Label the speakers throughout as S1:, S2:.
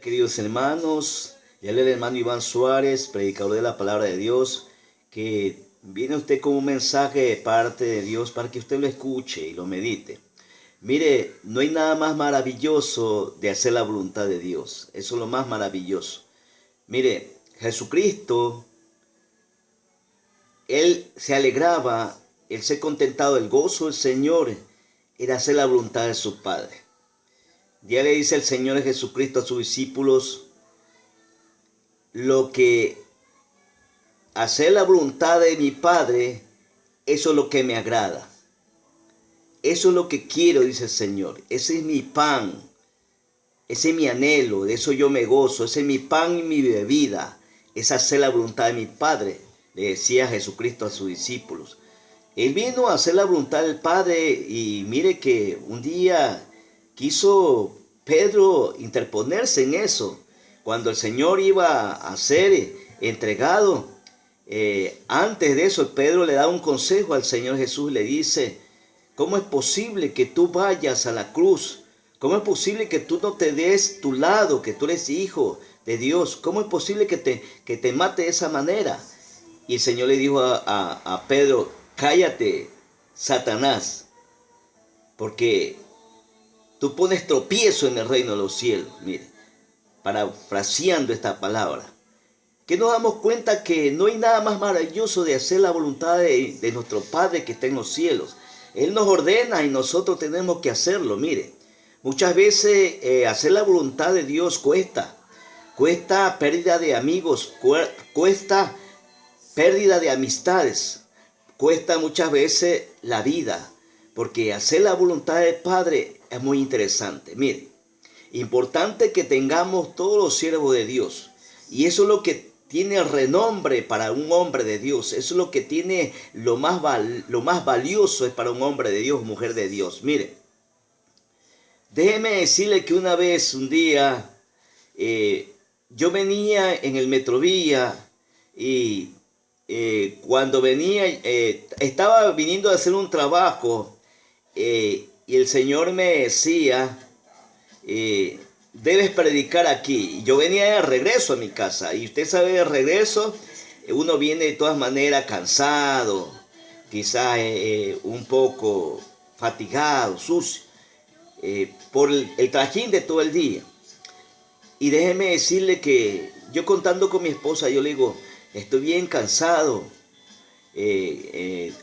S1: Queridos hermanos, ya el hermano Iván Suárez, predicador de la palabra de Dios, que viene usted con un mensaje de parte de Dios para que usted lo escuche y lo medite. Mire, no hay nada más maravilloso de hacer la voluntad de Dios. Eso es lo más maravilloso. Mire, Jesucristo, Él se alegraba, Él se contentaba, el gozo del Señor era hacer la voluntad de su Padre. Ya le dice el Señor Jesucristo a sus discípulos, lo que hacer la voluntad de mi Padre, eso es lo que me agrada. Eso es lo que quiero, dice el Señor. Ese es mi pan, ese es mi anhelo, de eso yo me gozo, ese es mi pan y mi bebida. Es hacer la voluntad de mi Padre, le decía Jesucristo a sus discípulos. Él vino a hacer la voluntad del Padre y mire que un día quiso Pedro interponerse en eso. Cuando el Señor iba a ser entregado, antes de eso Pedro le da un consejo al Señor Jesús, le dice, ¿cómo es posible que tú vayas a la cruz? ¿Cómo es posible que tú no te des tu lado, que tú eres hijo de Dios? ¿Cómo es posible que te mate de esa manera? Y el Señor le dijo a Pedro, cállate, Satanás, porque tú pones tropiezo en el reino de los cielos. Mire, parafraseando esta palabra, que nos damos cuenta que no hay nada más maravilloso de hacer la voluntad de nuestro Padre que está en los cielos. Él nos ordena y nosotros tenemos que hacerlo. Mire, muchas veces hacer la voluntad de Dios cuesta pérdida de amigos, cuesta pérdida de amistades, cuesta muchas veces la vida, porque hacer la voluntad del Padre es muy interesante. Mire, importante que tengamos todos los siervos de Dios, y eso es lo que tiene renombre para un hombre de Dios, eso es lo que tiene lo más valioso es para un hombre de Dios, mujer de Dios. Mire, déjeme decirle que un día, yo venía en el Metrovía y cuando venía, estaba viniendo a hacer un trabajo y el Señor me decía, debes predicar aquí. Yo venía de regreso a mi casa y usted sabe, de regreso uno viene de todas maneras cansado, quizás un poco fatigado, sucio, por el trajín de todo el día. Y déjeme decirle que yo, contando con mi esposa, yo le digo, estoy bien cansado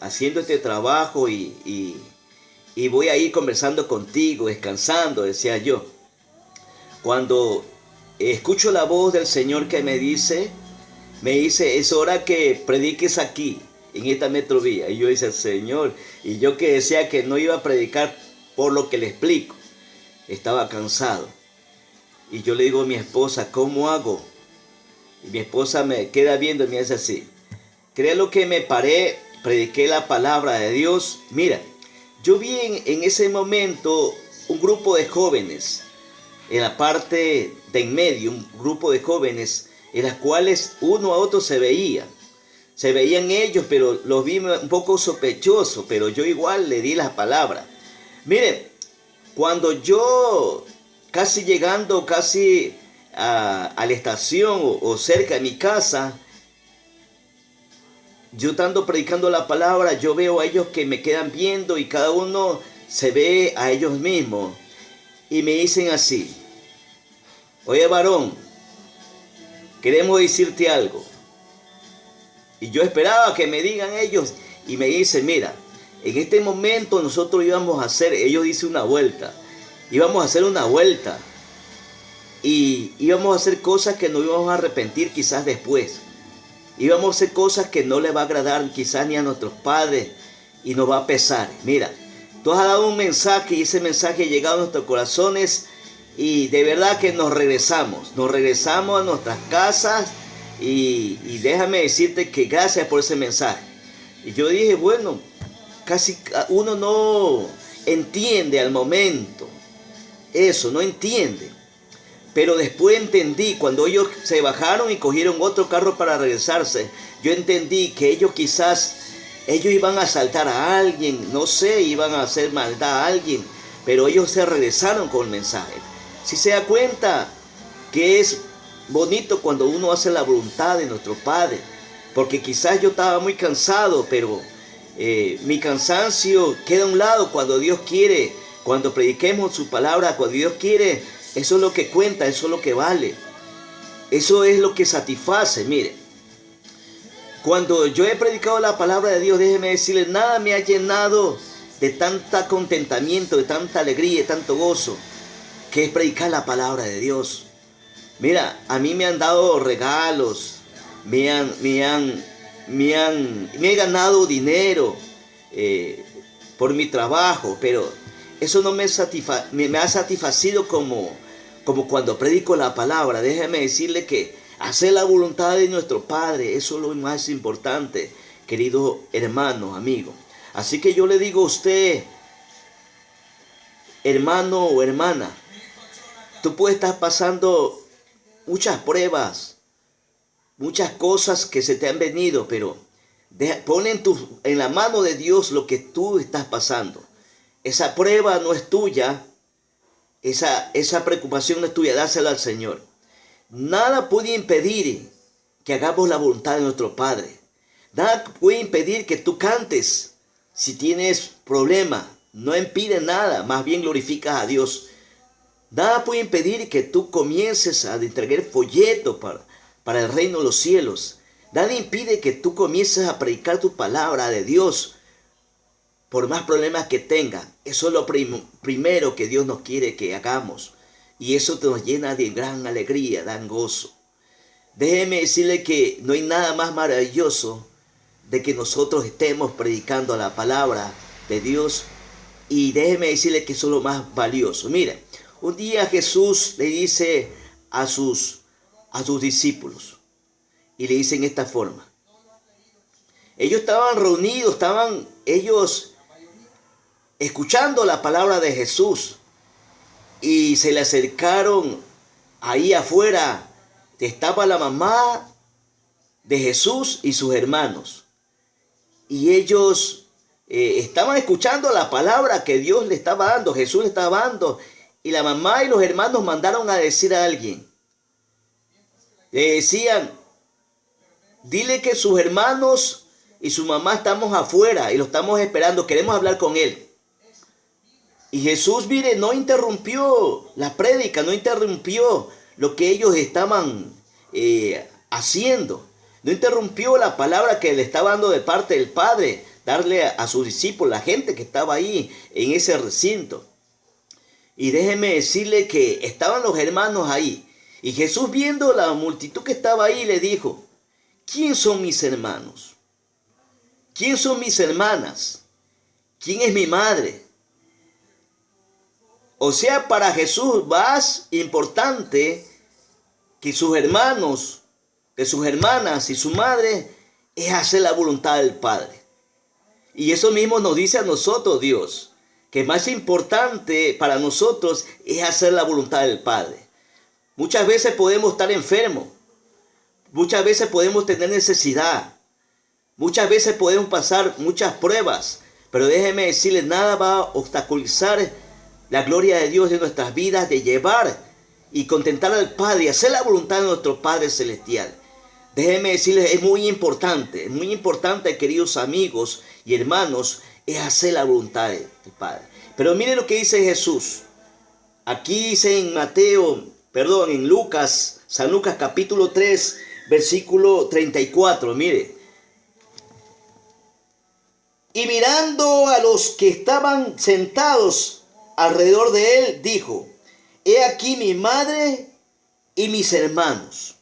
S1: haciendo este trabajo y voy a ir conversando contigo, descansando, decía yo. Cuando escucho la voz del Señor que me dice, es hora que prediques aquí, en esta Metrovía. Y yo dice, Señor, y yo que decía que no iba a predicar por lo que le explico, estaba cansado. Y yo le digo a mi esposa, ¿cómo hago? Y mi esposa me queda viendo y me dice así, créelo que me paré, prediqué la palabra de Dios. Mira, yo vi en ese momento un grupo de jóvenes, en la parte de en medio, un grupo de jóvenes en las cuales uno a otro se veían ellos, pero los vi un poco sospechosos, pero yo igual le di las palabras. Miren, cuando yo llegando a la estación o cerca de mi casa, yo estando predicando la palabra, yo veo a ellos que me quedan viendo y cada uno se ve a ellos mismos y me dicen así, oye varón, queremos decirte algo. Y yo esperaba que me digan ellos y me dicen, mira, en este momento nosotros íbamos a hacer, ellos dicen íbamos a hacer una vuelta y íbamos a hacer cosas que nos íbamos a arrepentir quizás después. Íbamos a hacer cosas que no le va a agradar quizás ni a nuestros padres y nos va a pesar. Mira, tú has dado un mensaje y ese mensaje ha llegado a nuestros corazones y de verdad que nos regresamos a nuestras casas y déjame decirte que gracias por ese mensaje. Y yo dije, bueno, casi uno no entiende al momento, eso no entiende. Pero después entendí, cuando ellos se bajaron y cogieron otro carro para regresarse, yo entendí que ellos iban a asaltar a alguien, no sé, iban a hacer maldad a alguien, pero ellos se regresaron con el mensaje. Si se da cuenta, que es bonito cuando uno hace la voluntad de nuestro Padre. Porque quizás yo estaba muy cansado, pero mi cansancio queda a un lado cuando Dios quiere. Cuando prediquemos su palabra, cuando Dios quiere, eso es lo que cuenta, eso es lo que vale. Eso es lo que satisface. Mire, cuando yo he predicado la palabra de Dios, déjeme decirle, nada me ha llenado de tanta contentamiento, de tanta alegría, de tanto gozo, que es predicar la palabra de Dios. Mira, a mí me han dado regalos, me he ganado dinero por mi trabajo, pero eso no me ha satisfacido como cuando predico la palabra. Déjeme decirle que hacer la voluntad de nuestro Padre, eso es lo más importante, querido hermano, amigo. Así que yo le digo a usted, hermano o hermana, tú puedes estar pasando muchas pruebas, muchas cosas que se te han venido, pero pon en la mano de Dios lo que tú estás pasando. Esa prueba no es tuya, esa preocupación no es tuya, dásela al Señor. Nada puede impedir que hagamos la voluntad de nuestro Padre. Nada puede impedir que tú cantes. Si tienes problema, no impide nada, más bien glorificas a Dios. Nada puede impedir que tú comiences a entregar folletos para el reino de los cielos. Nada impide que tú comiences a predicar tu palabra de Dios, por más problemas que tenga. Eso es lo primero que Dios nos quiere que hagamos. Y eso nos llena de gran alegría, dan gozo. Déjeme decirle que no hay nada más maravilloso de que nosotros estemos predicando la palabra de Dios. Y déjeme decirle que eso es lo más valioso. Mira, un día Jesús le dice a sus discípulos, y le dice en esta forma. Ellos estaban reunidos, estaban ellos escuchando la palabra de Jesús. Y se le acercaron ahí afuera. Estaba la mamá de Jesús y sus hermanos. Y ellos estaban escuchando la palabra que Dios le estaba dando, Jesús le estaba dando. Y la mamá y los hermanos mandaron a decir a alguien. Le decían, dile que sus hermanos y su mamá estamos afuera y lo estamos esperando, queremos hablar con él. Y Jesús, mire, no interrumpió la prédica, no interrumpió lo que ellos estaban haciendo. No interrumpió la palabra que le estaba dando de parte del Padre, darle a sus discípulos, la gente que estaba ahí en ese recinto. Y déjeme decirle que estaban los hermanos ahí. Y Jesús, viendo la multitud que estaba ahí, le dijo, ¿quién son mis hermanos? ¿Quién son mis hermanas? ¿Quién es mi madre? O sea, para Jesús más importante que sus hermanos, que sus hermanas y su madre, es hacer la voluntad del Padre. Y eso mismo nos dice a nosotros Dios, que más importante para nosotros es hacer la voluntad del Padre. Muchas veces podemos estar enfermos, muchas veces podemos tener necesidad, muchas veces podemos pasar muchas pruebas, pero déjeme decirles, nada va a obstaculizar la gloria de Dios en nuestras vidas, de llevar y contentar al Padre y hacer la voluntad de nuestro Padre Celestial. Déjenme decirles, es muy importante, queridos amigos y hermanos, es hacer la voluntad del Padre. Pero mire lo que dice Jesús. Aquí dice en Lucas, San Lucas capítulo 3, versículo 34, mire. Y mirando a los que estaban sentados alrededor de él, dijo, he aquí mi madre y mis hermanos.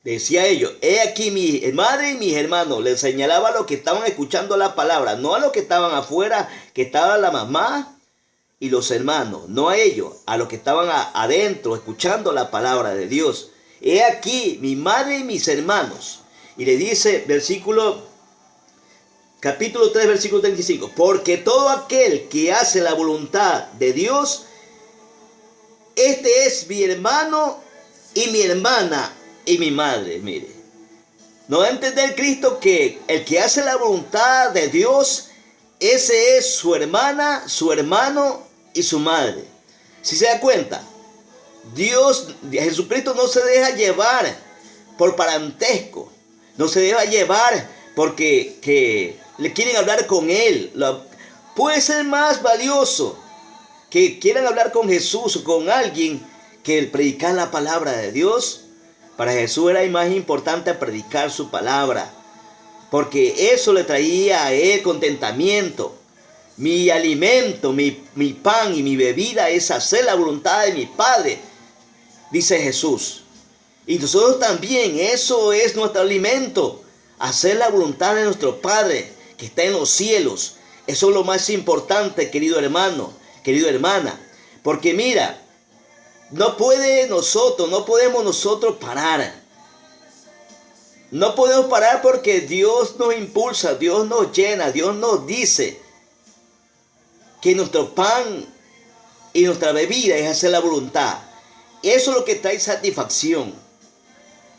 S1: Decía a ellos, he aquí mi madre y mis hermanos. Les señalaba a los que estaban escuchando la palabra, no a los que estaban afuera, que estaba la mamá y los hermanos, no a ellos, a los que estaban adentro escuchando la palabra de Dios. He aquí mi madre y mis hermanos. Y le dice, capítulo 3, versículo 35. Porque todo aquel que hace la voluntad de Dios, este es mi hermano y mi hermana y mi madre. Mire, no va a entender Cristo que el que hace la voluntad de Dios, ese es su hermana, su hermano y su madre. Si se da cuenta, Jesucristo no se deja llevar por parentesco, no se deja llevar porque le quieren hablar con Él. Puede ser más valioso que quieran hablar con Jesús o con alguien que el predicar la palabra de Dios. Para Jesús era más importante predicar su palabra, porque eso le traía a Él contentamiento. Mi alimento, mi pan y mi bebida es hacer la voluntad de mi Padre, dice Jesús. Y nosotros también, eso es nuestro alimento, hacer la voluntad de nuestro Padre que está en los cielos. Eso es lo más importante, querido hermano, querida hermana. Porque mira, no podemos nosotros parar. No podemos parar porque Dios nos impulsa, Dios nos llena, Dios nos dice que nuestro pan y nuestra bebida es hacer la voluntad. Eso es lo que trae satisfacción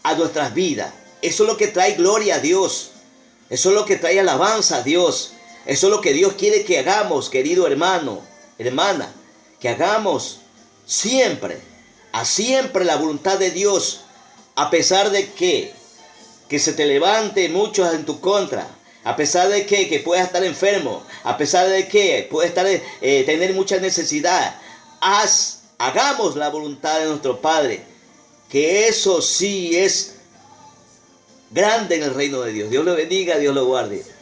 S1: a nuestras vidas. Eso es lo que trae gloria a Dios. Eso es lo que trae alabanza a Dios. Eso es lo que Dios quiere que hagamos, querido hermano, hermana. Que hagamos siempre la voluntad de Dios. A pesar de que se te levante muchos en tu contra. A pesar de que puedas estar enfermo. A pesar de que puedas tener mucha necesidad. Hagamos la voluntad de nuestro Padre. Que eso sí es grande en el reino de Dios. Dios lo bendiga, Dios lo guarde.